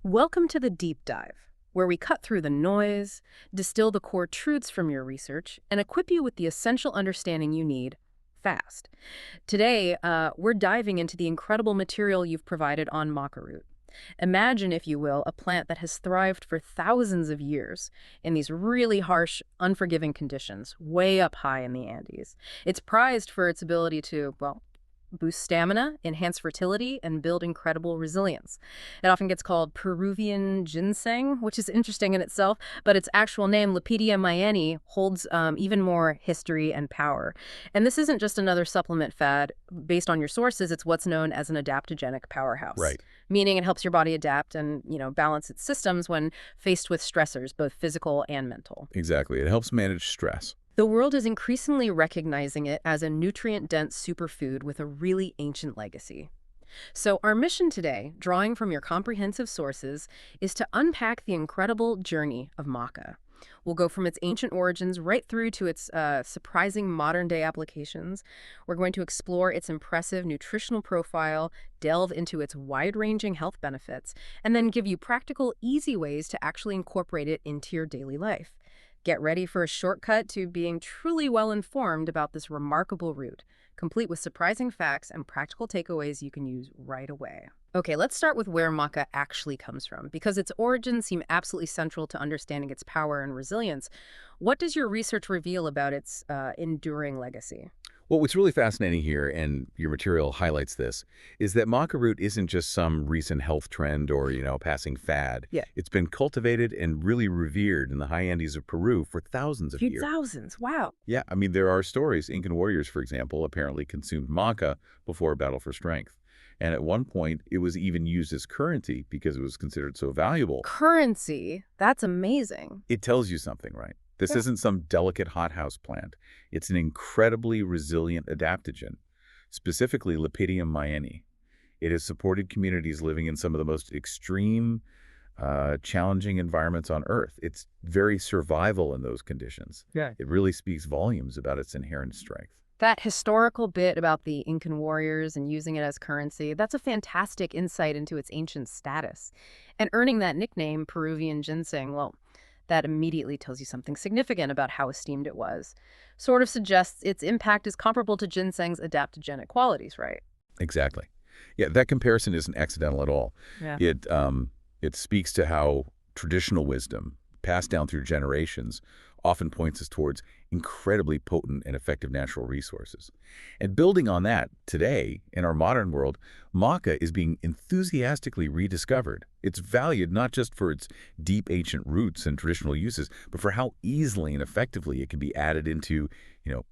Welcome to the Deep Dive, where we cut through the noise, distill the core truths from your research, and equip you with the essential understanding you need fast. Today, we're diving into the incredible material you've provided on Maca Root. Imagine, if you will, a plant that has thrived for thousands of years in these really harsh, unforgiving conditions, way up high in the Andes. It's prized for its ability to, well, boost stamina, enhance fertility, and build incredible resilience. It often gets called Peruvian ginseng, which is interesting in itself, but its actual name, Lepidia mayeni, holds even more history and power. And this isn't just another supplement fad. Based on your sources, it's what's known as an adaptogenic powerhouse. Right. Meaning it helps your body adapt and, balance its systems when faced with stressors, both physical and mental. Exactly. It helps manage stress. The world is increasingly recognizing it as a nutrient-dense superfood with a really ancient legacy. So our mission today, drawing from your comprehensive sources, is to unpack the incredible journey of maca. We'll go from its ancient origins right through to its surprising modern-day applications. We're going to explore its impressive nutritional profile, delve into its wide-ranging health benefits, and then give you practical, easy ways to actually incorporate it into your daily life. Get ready for a shortcut to being truly well-informed about this remarkable root, complete with surprising facts and practical takeaways you can use right away. Okay, let's start with where maca actually comes from, because its origins seem absolutely central to understanding its power and resilience. What does your research reveal about its enduring legacy? Well, what's really fascinating here, and your material highlights this, is that maca root isn't just some recent health trend or, passing fad. Yeah. It's been cultivated and really revered in the high Andes of Peru for thousands of years. Thousands, wow. Yeah, there are stories. Incan warriors, for example, apparently consumed maca before a battle for strength. And at one point, it was even used as currency because it was considered so valuable. Currency? That's amazing. It tells you something, right? This isn't some delicate hothouse plant. It's an incredibly resilient adaptogen, specifically Lepidium mayeni. It has supported communities living in some of the most extreme, challenging environments on Earth. It's very survival in those conditions. Yeah. It really speaks volumes about its inherent strength. That historical bit about the Incan warriors and using it as currency, that's a fantastic insight into its ancient status. And earning that nickname, Peruvian ginseng, well, that immediately tells you something significant about how esteemed it was. Sort of suggests its impact is comparable to ginseng's adaptogenic qualities, right? Exactly. Yeah, that comparison isn't accidental at all. Yeah. It speaks to how traditional wisdom, passed down through generations, often points us towards incredibly potent and effective natural resources. And building on that, today, in our modern world, maca is being enthusiastically rediscovered. It's valued not just for its deep ancient roots and traditional uses, but for how easily and effectively it can be added into,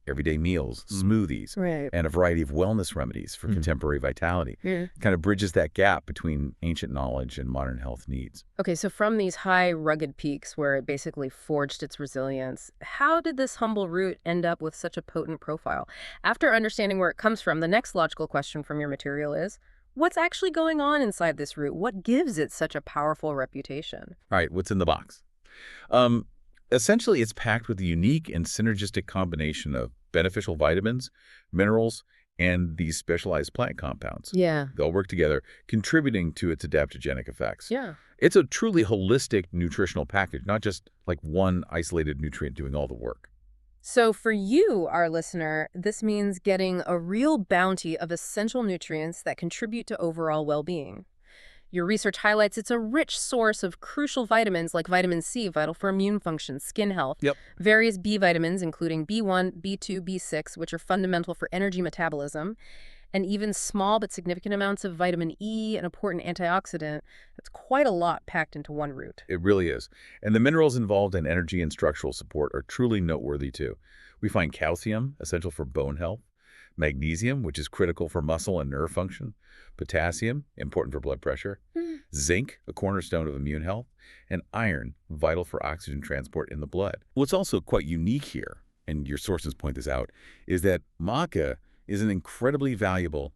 everyday meals, smoothies, Right. and a variety of wellness remedies for contemporary vitality. Yeah. Kind of bridges that gap between ancient knowledge and modern health needs. Okay, so from these high, rugged peaks where it basically forged its resilience, how did this humble root end up with such a potent profile? After understanding where it comes from, the next logical question from your material is, what's actually going on inside this root? What gives it such a powerful reputation? All right, what's in the box? Essentially, it's packed with a unique and synergistic combination of beneficial vitamins, minerals, and these specialized plant compounds. Yeah. They'll work together, contributing to its adaptogenic effects. Yeah. It's a truly holistic nutritional package, not just like one isolated nutrient doing all the work. So for you, our listener, this means getting a real bounty of essential nutrients that contribute to overall well-being. Your research highlights it's a rich source of crucial vitamins like vitamin C, vital for immune function, skin health, Yep. various B vitamins, including B1, B2, B6, which are fundamental for energy metabolism, and even small but significant amounts of vitamin E, an important antioxidant. That's quite a lot packed into one root. It really is. And the minerals involved in energy and structural support are truly noteworthy too. We find calcium, essential for bone health, magnesium, which is critical for muscle and nerve function, potassium, important for blood pressure, zinc, a cornerstone of immune health, and iron, vital for oxygen transport in the blood. What's also quite unique here, and your sources point this out, is that maca is an incredibly valuable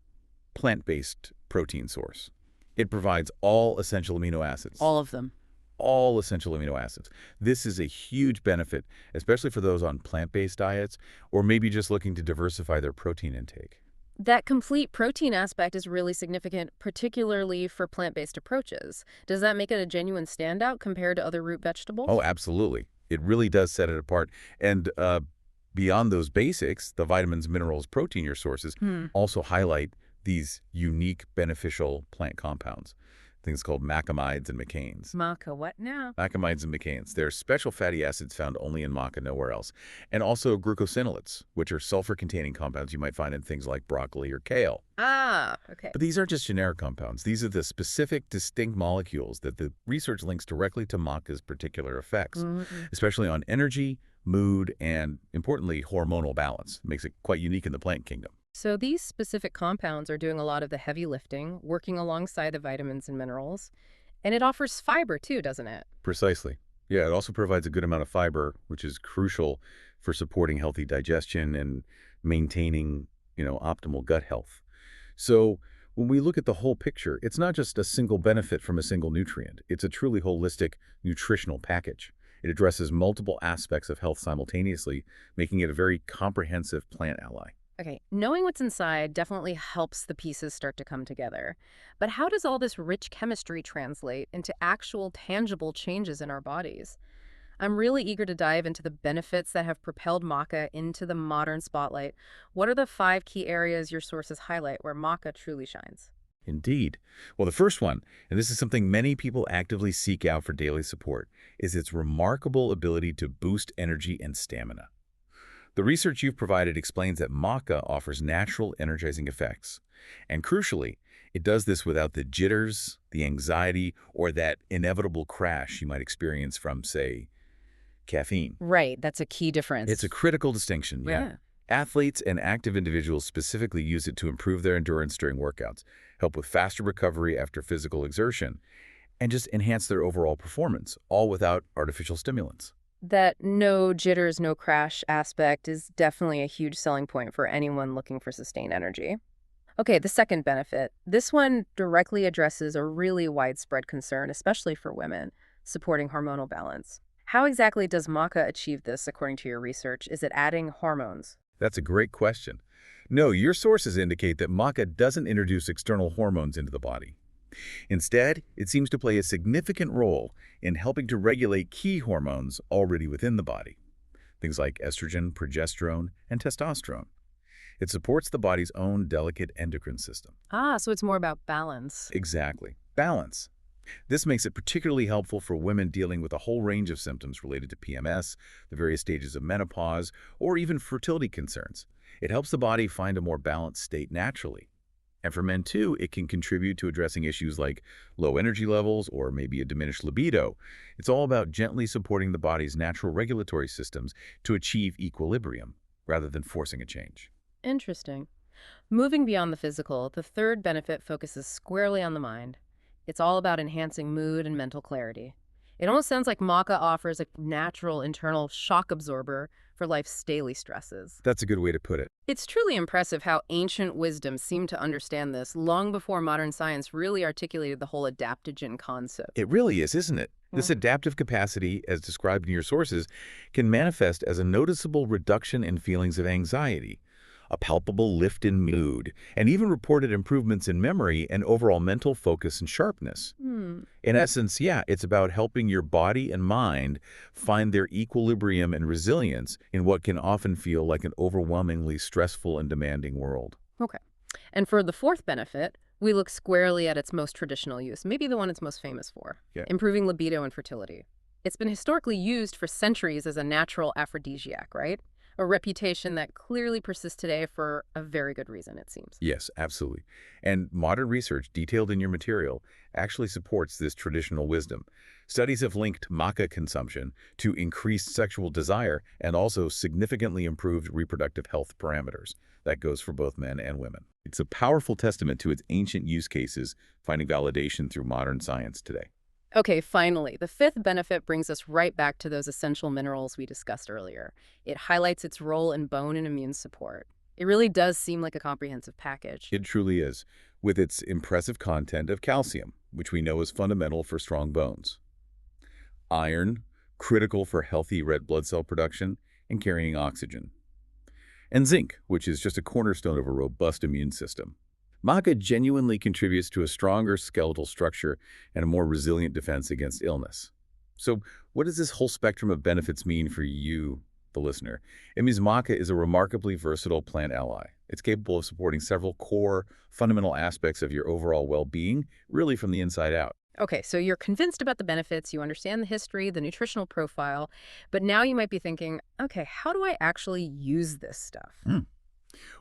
plant-based protein source. It provides all essential amino acids. All of them. All essential amino acids. This is a huge benefit, especially for those on plant-based diets or maybe just looking to diversify their protein intake. That complete protein aspect is really significant, particularly for plant-based approaches. Does that make it a genuine standout compared to other root Oh, vegetables? absolutely. It really does set it apart. And beyond those basics, the vitamins, minerals, protein your sources Hmm. also highlight these unique beneficial plant compounds, things called macamides and McCains. Maca, what now? Macamides and McCains. They're special fatty acids found only in maca, nowhere else. And also glucosinolates, which are sulfur-containing compounds you might find in things like broccoli or kale. Ah, okay. But these aren't just generic compounds. These are the specific, distinct molecules that the research links directly to maca's particular effects, Mm-mm. especially on energy, mood, and, importantly, hormonal balance. Makes it quite unique in the plant kingdom. So these specific compounds are doing a lot of the heavy lifting, working alongside the vitamins and minerals. And it offers fiber too, doesn't it? Precisely. Yeah, it also provides a good amount of fiber, which is crucial for supporting healthy digestion and maintaining, optimal gut health. So when we look at the whole picture, it's not just a single benefit from a single nutrient. It's a truly holistic nutritional package. It addresses multiple aspects of health simultaneously, making it a very comprehensive plant ally. Okay, knowing what's inside definitely helps the pieces start to come together. But how does all this rich chemistry translate into actual tangible changes in our bodies? I'm really eager to dive into the benefits that have propelled maca into the modern spotlight. What are the 5 key areas your sources highlight where maca truly shines? Indeed. Well, the first one, and this is something many people actively seek out for daily support, is its remarkable ability to boost energy and stamina. The research you've provided explains that maca offers natural energizing effects. And crucially, it does this without the jitters, the anxiety, or that inevitable crash you might experience from, say, caffeine. Right, that's a key It's a difference. critical distinction, yeah. Yeah. Athletes and active individuals specifically use it to improve their endurance during workouts, help with faster recovery after physical exertion, and just enhance their overall performance, all without artificial stimulants. That no jitters, no crash aspect is definitely a huge selling point for anyone looking for sustained energy. Okay, the second benefit. This one directly addresses a really widespread concern, especially for women, supporting hormonal balance. How exactly does maca achieve this, according to your research? Is it adding hormones? That's a great question. No, your sources indicate that maca doesn't introduce external hormones into the body. Instead, it seems to play a significant role in helping to regulate key hormones already within the body, things like estrogen, progesterone, and testosterone. It supports the body's own delicate endocrine system. Ah, so it's more about balance. Exactly. Balance. This makes it particularly helpful for women dealing with a whole range of symptoms related to PMS, the various stages of menopause, or even fertility concerns. It helps the body find a more balanced state naturally. And for men too, it can contribute to addressing issues like low energy levels or maybe a diminished libido. It's all about gently supporting the body's natural regulatory systems to achieve equilibrium rather than forcing a change. Interesting. Moving beyond the physical, the third benefit focuses squarely on the mind. It's all about enhancing mood and mental clarity. It almost sounds like maca offers a natural internal shock absorber for life's daily stresses. That's a good way to put it. It's truly impressive how ancient wisdom seemed to understand this long before modern science really articulated the whole adaptogen concept. It really is, isn't it? This Yeah. adaptive capacity, as described in your sources, can manifest as a noticeable reduction in feelings of anxiety, a palpable lift in mood, and even reported improvements in memory and overall mental focus and sharpness. Hmm. In essence, yeah, it's about helping your body and mind find their equilibrium and resilience in what can often feel like an overwhelmingly stressful and demanding world. Okay. And for the fourth benefit, we look squarely at its most traditional use, maybe the one it's most famous for, Yeah. improving libido and fertility. It's been historically used for centuries as a natural aphrodisiac, right? A reputation that clearly persists today for a very good reason, it seems. Yes, absolutely. And modern research detailed in your material actually supports this traditional wisdom. Studies have linked maca consumption to increased sexual desire and also significantly improved reproductive health parameters. That goes for both men and women. It's a powerful testament to its ancient use cases, finding validation through modern science today. Okay, finally, the fifth benefit brings us right back to those essential minerals we discussed earlier. It highlights its role in bone and immune support. It really does seem like a comprehensive package. It truly is, with its impressive content of calcium, which we know is fundamental for strong bones. Iron, critical for healthy red blood cell production and carrying oxygen. and zinc, which is just a cornerstone of a robust immune system. Maca genuinely contributes to a stronger skeletal structure and a more resilient defense against illness. So what does this whole spectrum of benefits mean for you, the listener? It means maca is a remarkably versatile plant ally. It's capable of supporting several core, fundamental aspects of your overall well-being, really from the inside out. Okay, so you're convinced about the benefits, you understand the history, the nutritional profile, but now you might be thinking, okay, how do I actually use this stuff?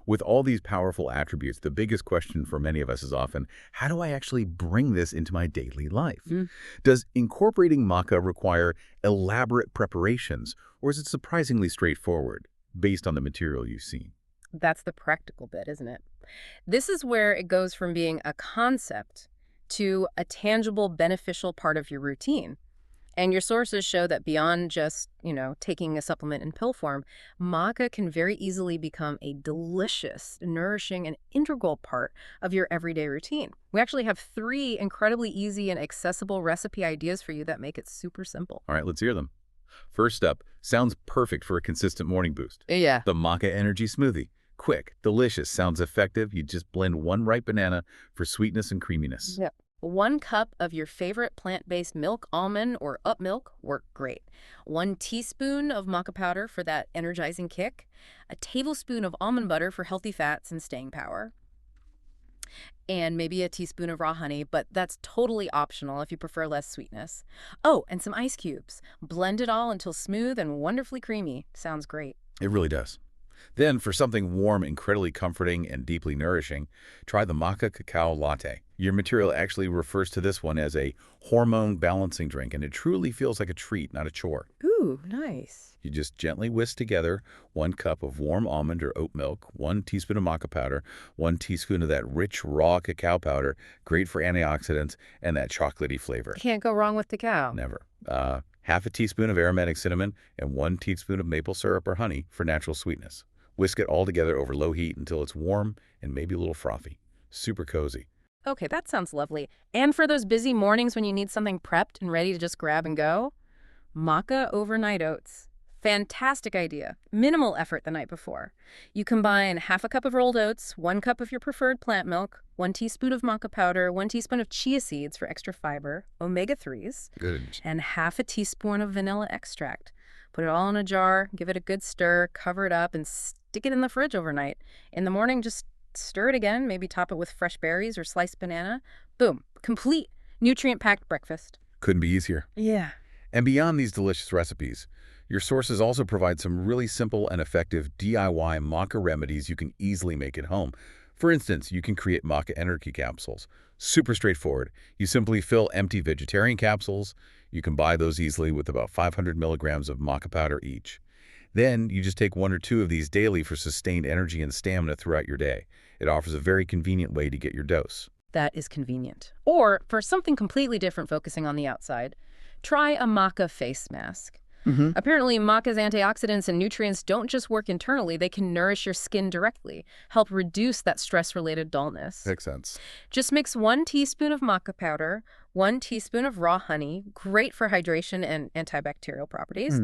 With all these powerful attributes, the biggest question for many of us is often, how do I actually bring this into my daily life? Mm. Does incorporating maca require elaborate preparations, or is it surprisingly straightforward based on the material you've seen? That's the practical bit, isn't it? This is where it goes from being a concept to a tangible, beneficial part of your routine. And your sources show that beyond just, taking a supplement in pill form, maca can very easily become a delicious, nourishing, and integral part of your everyday routine. We actually have 3 incredibly easy and accessible recipe ideas for you that make it super simple. All right, let's hear them. First up, sounds perfect for a consistent morning boost. Yeah. The Maca Energy Smoothie. Quick, delicious, sounds effective. You just blend 1 ripe banana for sweetness and creaminess. Yep. 1 cup of your favorite plant-based milk, almond or up milk, work great. 1 teaspoon of maca powder for that energizing kick. A tablespoon of almond butter for healthy fats and staying power. And maybe a teaspoon of raw honey, but that's totally optional if you prefer less sweetness. Oh, and some ice cubes. Blend it all until smooth and wonderfully creamy. Sounds great. It really does. Then, for something warm, incredibly comforting, and deeply nourishing, try the Maca Cacao Latte. Your material actually refers to this one as a hormone balancing drink, and it truly feels like a treat, not a chore. Ooh, nice. You just gently whisk together 1 cup of warm almond or oat milk, 1 teaspoon of maca powder, 1 teaspoon of that rich, raw cacao powder, great for antioxidants, and that chocolatey flavor. Can't go wrong with cacao. Never. Half a teaspoon of aromatic cinnamon and 1 teaspoon of maple syrup or honey for natural sweetness. Whisk it all together over low heat until it's warm and maybe a little frothy. Super cozy. Okay, that sounds lovely. And for those busy mornings when you need something prepped and ready to just grab and go, maca overnight oats. Fantastic idea. Minimal effort the night before. You combine half a cup of rolled oats, 1 cup of your preferred plant milk, 1 teaspoon of maca powder, 1 teaspoon of chia seeds for extra fiber, omega-3s, Good. and half a teaspoon of vanilla extract. Put it all in a jar, give it a good stir, cover it up, and stick it in the fridge overnight. In the morning, just stir it again, maybe top it with fresh berries or sliced banana. Boom. Complete nutrient-packed breakfast. Couldn't be easier. Yeah. And beyond these delicious recipes, your sources also provide some really simple and effective DIY maca remedies you can easily make at home. For instance, you can create maca energy capsules. Super straightforward. You simply fill empty vegetarian capsules. You can buy those easily with about 500 milligrams of maca powder each. Then you just take 1 or 2 of these daily for sustained energy and stamina throughout your day. It offers a very convenient way to get your dose. That is convenient. Or, for something completely different focusing on the outside, try a maca face mask. Apparently, maca's antioxidants and nutrients don't just work internally, they can nourish your skin directly, help reduce that stress-related dullness. Makes sense. Just mix 1 teaspoon of maca powder, 1 teaspoon of raw honey, great for hydration and antibacterial properties,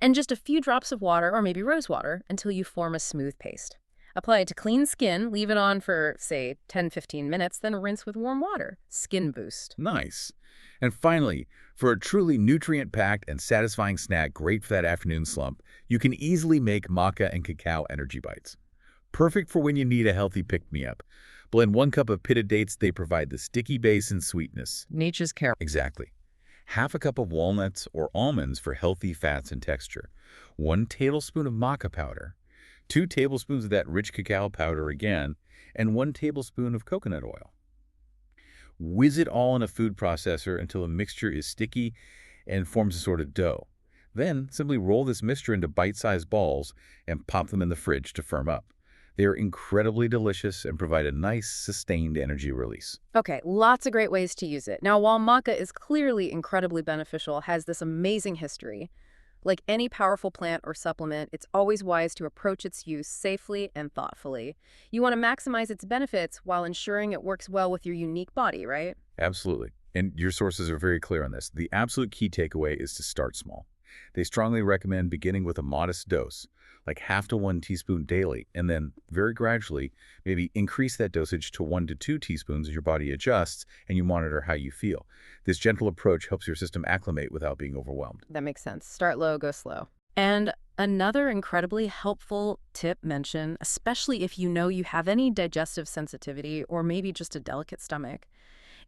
and just a few drops of water or maybe rose water until you form a smooth paste. Apply it to clean skin, leave it on for, say, 10-15 minutes, then rinse with warm water. Skin boost. Nice. And finally, for a truly nutrient-packed and satisfying snack great for that afternoon slump, you can easily make maca and cacao energy bites. Perfect for when you need a healthy pick-me-up. Blend 1 cup of pitted dates. They provide the sticky base and sweetness. Nature's care. Exactly. Half a cup of walnuts or almonds for healthy fats and texture. 1 tablespoon of maca powder. 2 tablespoons of that rich cacao powder again, and 1 tablespoon of coconut oil. Whiz it all in a food processor until the mixture is sticky and forms a sort of dough. Then simply roll this mixture into bite-sized balls and pop them in the fridge to firm up. They are incredibly delicious and provide a nice, sustained energy release. Okay, lots of great ways to use it. Now, while maca is clearly incredibly beneficial, has this amazing history, like any powerful plant or supplement, it's always wise to approach its use safely and thoughtfully. You want to maximize its benefits while ensuring it works well with your unique body, right? Absolutely. And your sources are very clear on this. The absolute key takeaway is to start small. They strongly recommend beginning with a modest dose, like half to 1 teaspoon daily, and then very gradually, maybe increase that dosage to 1 to 2 teaspoons as your body adjusts and you monitor how you feel. This gentle approach helps your system acclimate without being overwhelmed. That makes sense. Start low, go slow. And another incredibly helpful tip mention, especially if you know you have any digestive sensitivity or maybe just a delicate stomach,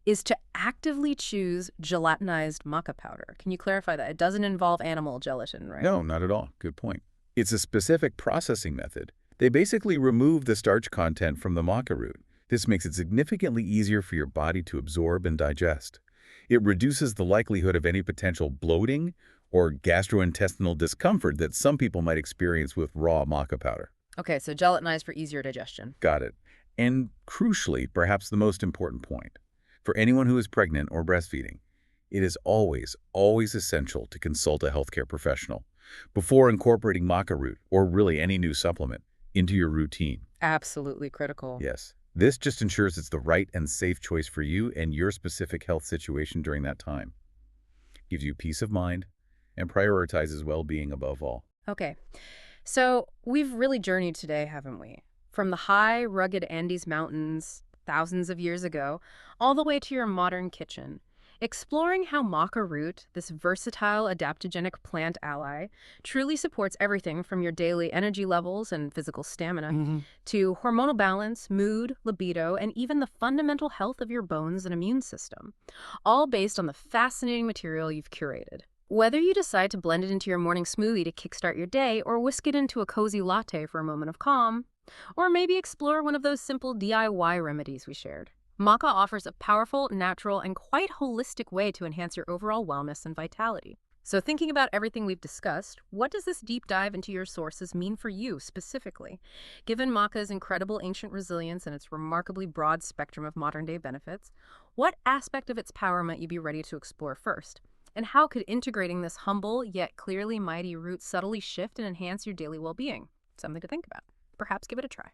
is to actively choose gelatinized maca powder. Can you clarify that? It doesn't involve animal gelatin, right? No, not at all. Good point. It's a specific processing method. They basically remove the starch content from the maca root. This makes it significantly easier for your body to absorb and digest. It reduces the likelihood of any potential bloating or gastrointestinal discomfort that some people might experience with raw maca powder. Okay, so gelatinized for easier digestion. Got it. And crucially, perhaps the most important point, for anyone who is pregnant or breastfeeding, it is always, always essential to consult a healthcare professional before incorporating maca root, or really any new supplement, into your routine. Absolutely critical. Yes. This just ensures it's the right and safe choice for you and your specific health situation during that time. Gives you peace of mind and prioritizes well-being above all. Okay, so we've really journeyed today, haven't we? From the high, rugged Andes Mountains thousands of years ago, all the way to your modern kitchen, exploring how maca root, this versatile adaptogenic plant ally, truly supports everything from your daily energy levels and physical stamina to hormonal balance, mood, libido, and even the fundamental health of your bones and immune system, all based on the fascinating material you've curated. Whether you decide to blend it into your morning smoothie to kickstart your day or whisk it into a cozy latte for a moment of calm, or maybe explore one of those simple DIY remedies we shared, maca offers a powerful, natural, and quite holistic way to enhance your overall wellness and vitality. So thinking about everything we've discussed, what does this deep dive into your sources mean for you specifically? Given maca's incredible ancient resilience and its remarkably broad spectrum of modern-day benefits, what aspect of its power might you be ready to explore first? And how could integrating this humble yet clearly mighty root subtly shift and enhance your daily well-being? Something to think about. Perhaps give it a try.